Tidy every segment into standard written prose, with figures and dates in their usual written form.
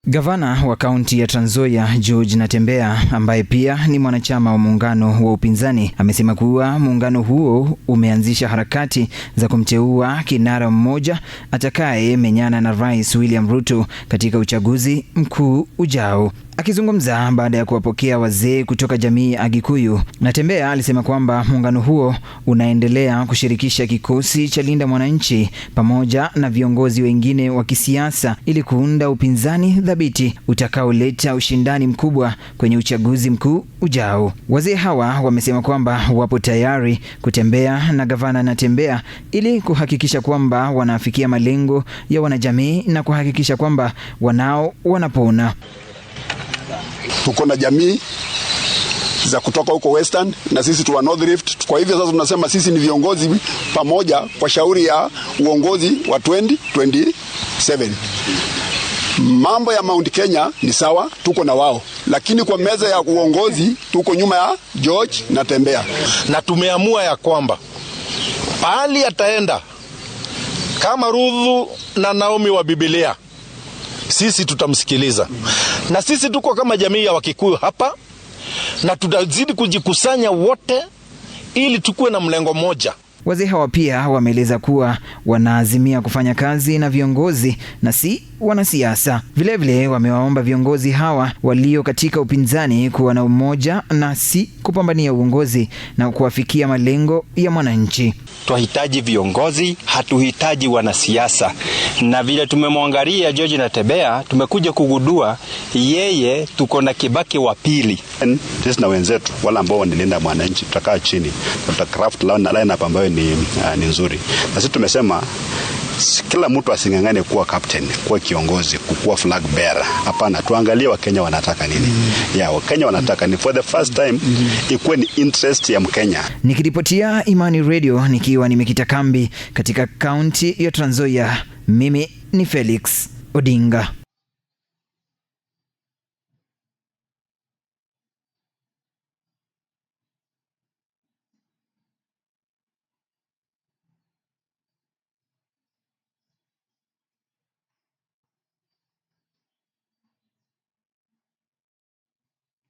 Gavana wa kaunti ya Trans Nzoia George Natembeya, ambaye pia ni mwanachama wa muungano wa upinzani, amesema kuwa muungano huo umeanzisha harakati za kumteua kinara mmoja atakaye menyana na Rais William Ruto katika uchaguzi mkuu ujao. Akizungumza baada ya kuwapokea wazee kutoka jamii ya Agikuyu, Natembeya alisema kwamba muungano huo unaendelea kushirikisha kikosi cha Linda Mwananchi pamoja na viongozi wengine wa kisiasa ili kuunda upinzani thabiti utakaoleta ushindani mkubwa kwenye uchaguzi mkuu ujao. Wazee hawa wamesema kwamba wapo tayari kutembea na gavana Natembeya ili kuhakikisha kwamba wanafikia malengo ya wanajamii na kuhakikisha kwamba wanao wanapona. Tuko na jamii za kutoka huko Western na sisi tuwa North Rift. Kwa hivyo sasa tunasema sisi ni viongozi pamoja kwa shauri ya uongozi wa 2027. Mambo ya Mount Kenya ni sawa, tuko na wao, lakini kwa meza ya uongozi tuko nyuma ya George Natembeya, na tumeamua ya kwamba pahali ataenda kama Ruthu na Naomi wa Biblia, sisi tutamsikiliza. Na sisi tuko kama jamii ya Wakikuyu hapa, na tutazidi kujikusanya wote ili tukue na mlengo moja. Wazee hawa pia wameeleza kuwa wanaazimia kufanya kazi na viongozi na si wanasiasa. Vilevile wamewaomba viongozi hawa walio katika upinzani kuwa na umoja na si kupambania uongozi na kuwafikia malengo ya mwananchi. Tunahitaji viongozi, hatuhitaji wanasiasa. Na vile tumemwangalia George Natembeya, tumekuja kugundua yeye tuko na Kibaki wa pili. Sisi na wenzetu wala ambao wanalinda mwananchi tutakaa chini, tutacraft lineup ambayo ni nzuri. Na sisi tumesema kila mtu asingangane kuwa captain, kuwa kiongozi, kuwa flag bearer. Hapana, tuangalie Wakenya wanataka nini. Wakenya wanataka ni for the first time ikuwe ni interest ya Mkenya. Nikiripotia Imani Radio nikiwa nimekita kambi katika kaunti ya Trans Nzoia, mimi ni Felix Odinga.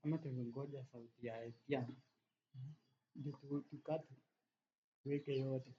Ama tungoja sauti ya Etienne ndio tukate weke yote.